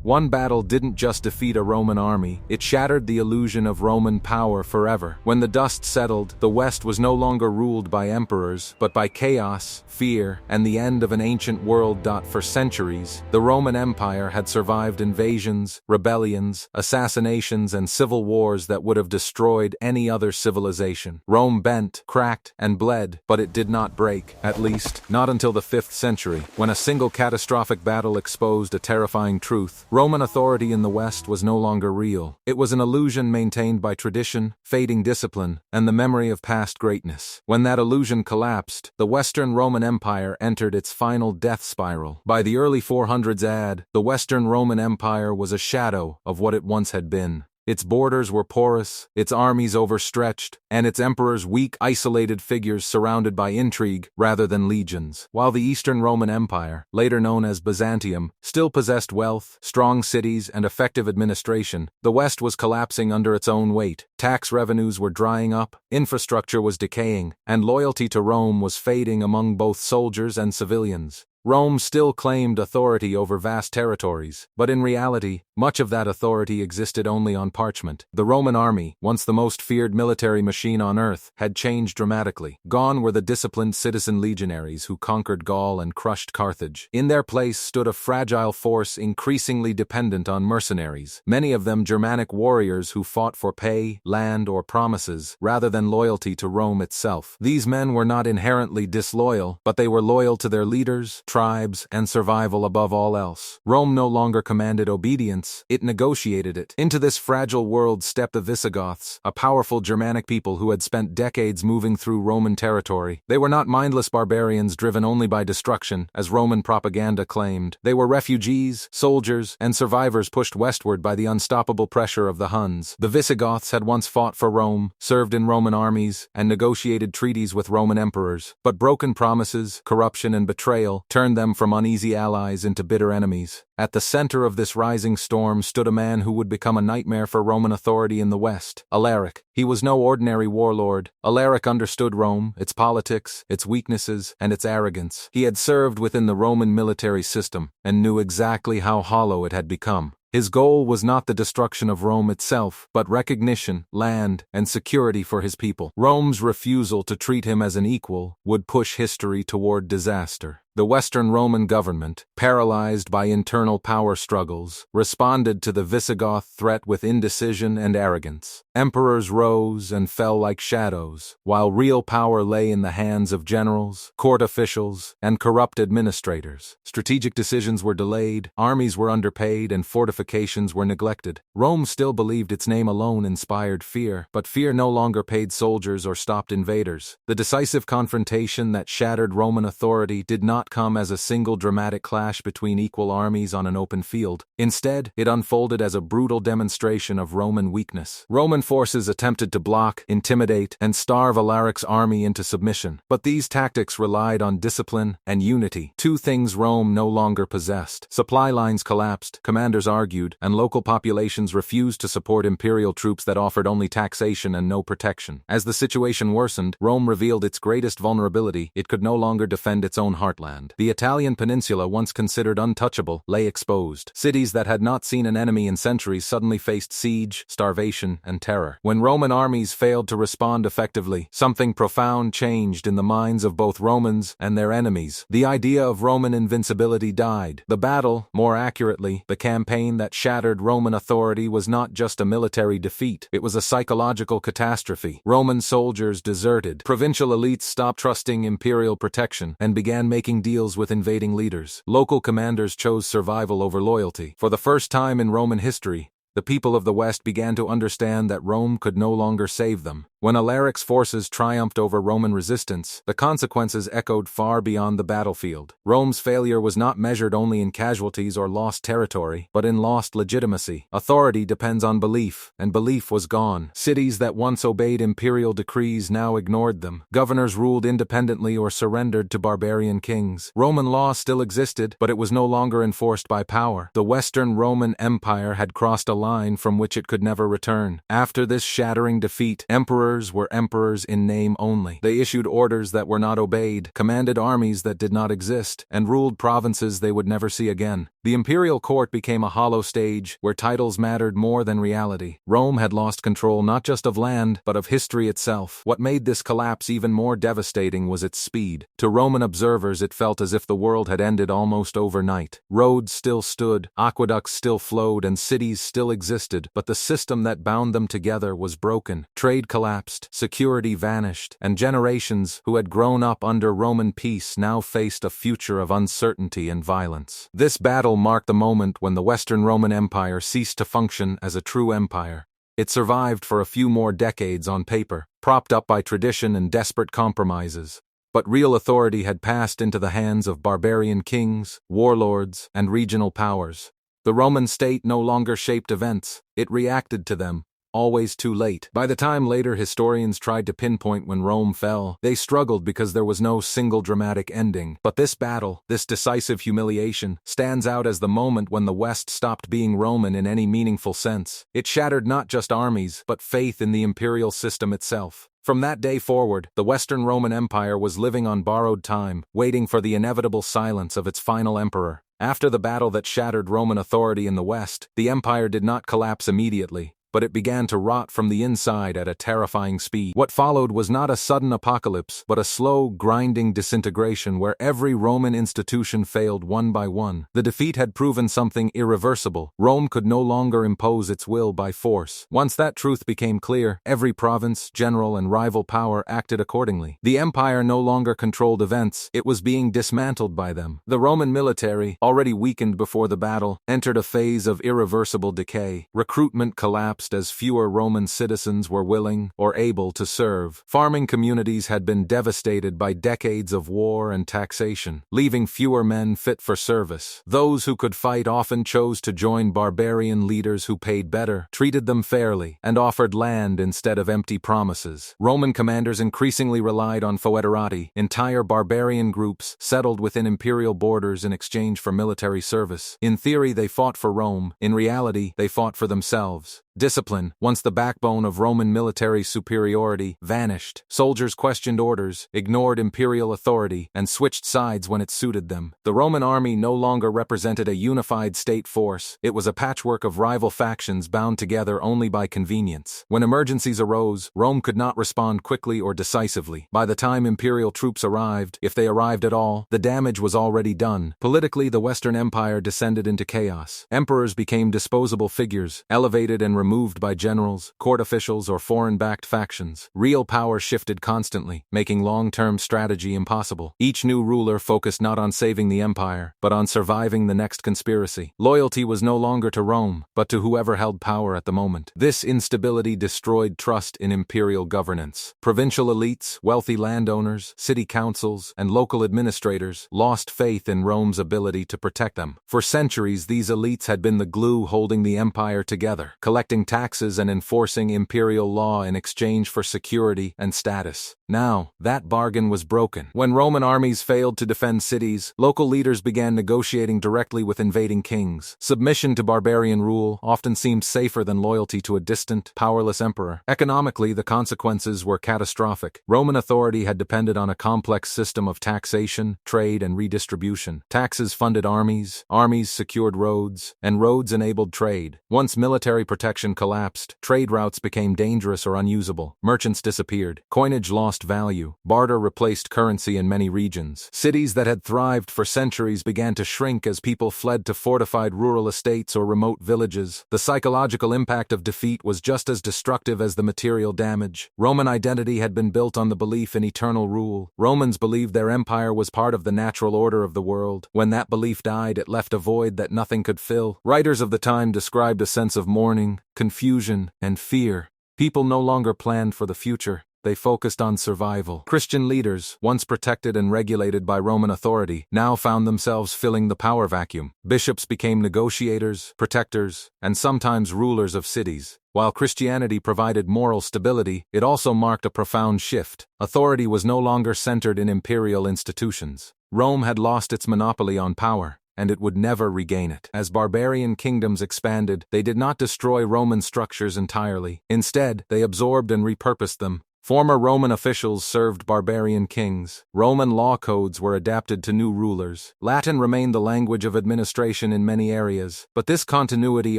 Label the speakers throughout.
Speaker 1: One battle didn't just defeat a Roman army, it shattered the illusion of Roman power forever. When the dust settled, the West was no longer ruled by emperors, but by chaos, fear, and the end of an ancient world. For centuries, the Roman Empire had survived invasions, rebellions, assassinations, and civil wars that would have destroyed any other civilization. Rome bent, cracked, and bled, but it did not break, at least, not until the 5th century, when a single catastrophic battle exposed a terrifying truth. Roman authority in the West was no longer real. It was an illusion maintained by tradition, fading discipline, and the memory of past greatness. When that illusion collapsed, the Western Roman Empire entered its final death spiral. By the early 400s AD, the Western Roman Empire was a shadow of what it once had been. Its borders were porous, its armies overstretched, and its emperors weak, isolated figures surrounded by intrigue rather than legions. While the Eastern Roman Empire, later known as Byzantium, still possessed wealth, strong cities, and effective administration, the West was collapsing under its own weight. Tax revenues were drying up, infrastructure was decaying, and loyalty to Rome was fading among both soldiers and civilians. Rome still claimed authority over vast territories, but in reality, much of that authority existed only on parchment. The Roman army, once the most feared military machine on earth, had changed dramatically. Gone were the disciplined citizen legionaries who conquered Gaul and crushed Carthage. In their place stood a fragile force increasingly dependent on mercenaries, many of them Germanic warriors who fought for pay, land, or promises, rather than loyalty to Rome itself. These men were not inherently disloyal, but they were loyal to their leaders, tribes, and survival above all else. Rome no longer commanded obedience, it negotiated it. Into this fragile world stepped the Visigoths, a powerful Germanic people who had spent decades moving through Roman territory. They were not mindless barbarians driven only by destruction, as Roman propaganda claimed. They were refugees, soldiers, and survivors pushed westward by the unstoppable pressure of the Huns. The Visigoths had once fought for Rome, served in Roman armies, and negotiated treaties with Roman emperors. But broken promises, corruption, and betrayal turned them from uneasy allies into bitter enemies. At the center of this rising storm stood a man who would become a nightmare for Roman authority in the West, Alaric. He was no ordinary warlord. Alaric understood Rome, its politics, its weaknesses, and its arrogance. He had served within the Roman military system and knew exactly how hollow it had become. His goal was not the destruction of Rome itself, but recognition, land, and security for his people. Rome's refusal to treat him as an equal would push history toward disaster. The Western Roman government, paralyzed by internal power struggles, responded to the Visigoth threat with indecision and arrogance. Emperors rose and fell like shadows, while real power lay in the hands of generals, court officials, and corrupt administrators. Strategic decisions were delayed, armies were underpaid, and fortifications were neglected. Rome still believed its name alone inspired fear, but fear no longer paid soldiers or stopped invaders. The decisive confrontation that shattered Roman authority did not come as a single dramatic clash between equal armies on an open field. Instead, it unfolded as a brutal demonstration of Roman weakness. Roman forces attempted to block, intimidate, and starve Alaric's army into submission, but these tactics relied on discipline and unity, two things Rome no longer possessed. Supply lines collapsed, commanders argued, and local populations refused to support imperial troops that offered only taxation and no protection. As the situation worsened, Rome revealed its greatest vulnerability: it could no longer defend its own heartland. The Italian peninsula, once considered untouchable, lay exposed. Cities that had not seen an enemy in centuries suddenly faced siege, starvation, and terror. When Roman armies failed to respond effectively, something profound changed in the minds of both Romans and their enemies. The idea of Roman invincibility died. The battle, more accurately, the campaign that shattered Roman authority, was not just a military defeat. It was a psychological catastrophe. Roman soldiers deserted. Provincial elites stopped trusting imperial protection and began making deals with invading leaders. Local commanders chose survival over loyalty. For the first time in Roman history, the people of the West began to understand that Rome could no longer save them. When Alaric's forces triumphed over Roman resistance, the consequences echoed far beyond the battlefield. Rome's failure was not measured only in casualties or lost territory, but in lost legitimacy. Authority depends on belief, and belief was gone. Cities that once obeyed imperial decrees now ignored them. Governors ruled independently or surrendered to barbarian kings. Roman law still existed, but it was no longer enforced by power. The Western Roman Empire had crossed a line from which it could never return. After this shattering defeat, emperors were emperors in name only. They issued orders that were not obeyed, commanded armies that did not exist, and ruled provinces they would never see again. The imperial court became a hollow stage where titles mattered more than reality. Rome had lost control not just of land, but of history itself. What made this collapse even more devastating was its speed. To Roman observers, it felt as if the world had ended almost overnight. Roads still stood, aqueducts still flowed, and cities still existed, but the system that bound them together was broken. Trade collapsed, security vanished, and generations who had grown up under Roman peace now faced a future of uncertainty and violence. This battle marked the moment when the Western Roman Empire ceased to function as a true empire. It survived for a few more decades on paper, propped up by tradition and desperate compromises. But real authority had passed into the hands of barbarian kings, warlords, and regional powers. The Roman state no longer shaped events, it reacted to them. Always too late. By the time later historians tried to pinpoint when Rome fell, they struggled because there was no single dramatic ending. But this battle, this decisive humiliation, stands out as the moment when the West stopped being Roman in any meaningful sense. It shattered not just armies, but faith in the imperial system itself. From that day forward, the Western Roman Empire was living on borrowed time, waiting for the inevitable silence of its final emperor. After the battle that shattered Roman authority in the West, the empire did not collapse immediately, but it began to rot from the inside at a terrifying speed. What followed was not a sudden apocalypse, but a slow, grinding disintegration where every Roman institution failed one by one. The defeat had proven something irreversible. Rome could no longer impose its will by force. Once that truth became clear, every province, general, and rival power acted accordingly. The empire no longer controlled events, it was being dismantled by them. The Roman military, already weakened before the battle, entered a phase of irreversible decay. Recruitment collapsed as fewer Roman citizens were willing or able to serve. Farming communities had been devastated by decades of war and taxation, leaving fewer men fit for service. Those who could fight often chose to join barbarian leaders who paid better, treated them fairly, and offered land instead of empty promises. Roman commanders increasingly relied on foederati. Entire barbarian groups settled within imperial borders in exchange for military service. In theory, they fought for Rome. In reality, they fought for themselves. Discipline, once the backbone of Roman military superiority, vanished. Soldiers questioned orders, ignored imperial authority, and switched sides when it suited them. The Roman army no longer represented a unified state force. It was a patchwork of rival factions bound together only by convenience. When emergencies arose, Rome could not respond quickly or decisively. By the time imperial troops arrived, if they arrived at all, the damage was already done. Politically, the Western Empire descended into chaos. Emperors became disposable figures, elevated and removed by generals, court officials, or foreign-backed factions. Real power shifted constantly, making long-term strategy impossible. Each new ruler focused not on saving the empire, but on surviving the next conspiracy. Loyalty was no longer to Rome, but to whoever held power at the moment. This instability destroyed trust in imperial governance. Provincial elites, wealthy landowners, city councils, and local administrators lost faith in Rome's ability to protect them. For centuries, these elites had been the glue holding the empire together, collecting taxes and enforcing imperial law in exchange for security and status. Now, that bargain was broken. When Roman armies failed to defend cities, local leaders began negotiating directly with invading kings. Submission to barbarian rule often seemed safer than loyalty to a distant, powerless emperor. Economically, the consequences were catastrophic. Roman authority had depended on a complex system of taxation, trade, and redistribution. Taxes funded armies, armies secured roads, and roads enabled trade. Once military protection collapsed, trade routes became dangerous or unusable. Merchants disappeared. Coinage lost value. Barter replaced currency in many regions. Cities that had thrived for centuries began to shrink as people fled to fortified rural estates or remote villages. The psychological impact of defeat was just as destructive as the material damage. Roman identity had been built on the belief in eternal rule. Romans believed their empire was part of the natural order of the world. When that belief died, it left a void that nothing could fill. Writers of the time described a sense of mourning, confusion, and fear. People no longer planned for the future. They focused on survival. Christian leaders, once protected and regulated by Roman authority, now found themselves filling the power vacuum. Bishops became negotiators, protectors, and sometimes rulers of cities. While Christianity provided moral stability, it also marked a profound shift. Authority was no longer centered in imperial institutions. Rome had lost its monopoly on power, and it would never regain it. As barbarian kingdoms expanded, they did not destroy Roman structures entirely. Instead, they absorbed and repurposed them, Former Roman officials served barbarian kings. Roman law codes were adapted to new rulers. Latin remained the language of administration in many areas, but this continuity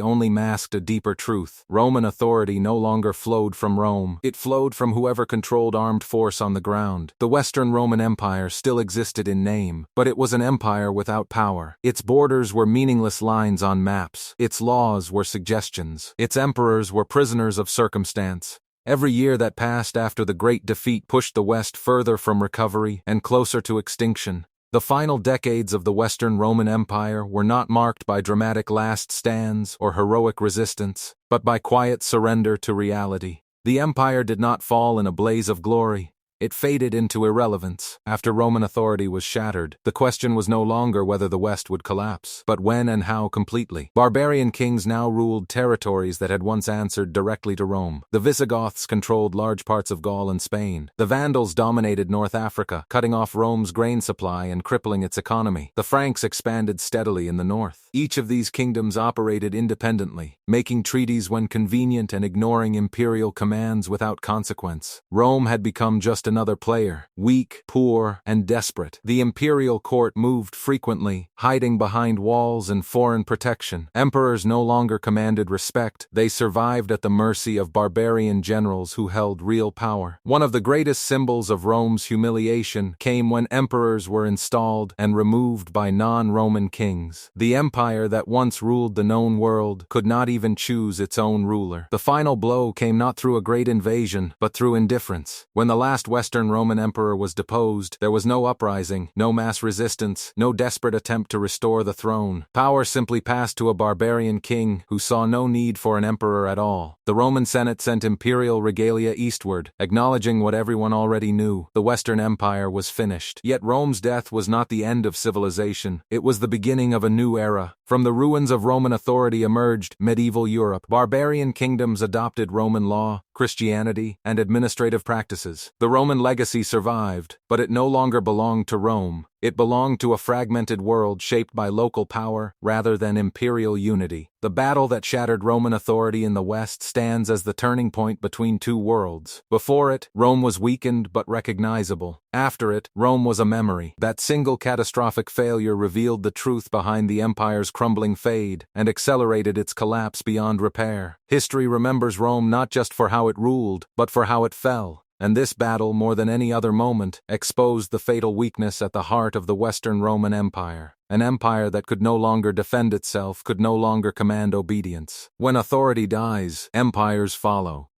Speaker 1: only masked a deeper truth. Roman authority no longer flowed from Rome. It flowed from whoever controlled armed force on the ground. The Western Roman Empire still existed in name, but it was an empire without power. Its borders were meaningless lines on maps. Its laws were suggestions. Its emperors were prisoners of circumstance. Every year that passed after the Great Defeat pushed the West further from recovery and closer to extinction. The final decades of the Western Roman Empire were not marked by dramatic last stands or heroic resistance, but by quiet surrender to reality. The empire did not fall in a blaze of glory. It faded into irrelevance. After Roman authority was shattered, the question was no longer whether the West would collapse, but when and how completely. Barbarian kings now ruled territories that had once answered directly to Rome. The Visigoths controlled large parts of Gaul and Spain. The Vandals dominated North Africa, cutting off Rome's grain supply and crippling its economy. The Franks expanded steadily in the north. Each of these kingdoms operated independently, making treaties when convenient and ignoring imperial commands without consequence. Rome had become just another player, weak, poor, and desperate. The imperial court moved frequently, hiding behind walls and foreign protection. Emperors no longer commanded respect. They survived at the mercy of barbarian generals who held real power. One of the greatest symbols of Rome's humiliation came when emperors were installed and removed by non-Roman kings. The empire that once ruled the known world could not even choose its own ruler. The final blow came not through a great invasion, but through indifference. When the last Western Roman emperor was deposed, there was no uprising, no mass resistance, no desperate attempt to restore the throne. Power simply passed to a barbarian king who saw no need for an emperor at all. The Roman Senate sent imperial regalia eastward, acknowledging what everyone already knew: the Western Empire was finished. Yet Rome's death was not the end of civilization. It was the beginning of a new era. From the ruins of Roman authority emerged medieval Europe. Barbarian kingdoms adopted Roman law, Christianity, and administrative practices. The Roman legacy survived, but it no longer belonged to Rome. It belonged to a fragmented world shaped by local power rather than imperial unity. The battle that shattered Roman authority in the West stands as the turning point between two worlds. Before it, Rome was weakened but recognizable. After it, Rome was a memory. That single catastrophic failure revealed the truth behind the empire's crumbling fade and accelerated its collapse beyond repair. History remembers Rome not just for how it ruled, but for how it fell. And this battle, more than any other moment, exposed the fatal weakness at the heart of the Western Roman Empire. An empire that could no longer defend itself, could no longer command obedience. When authority dies, empires follow.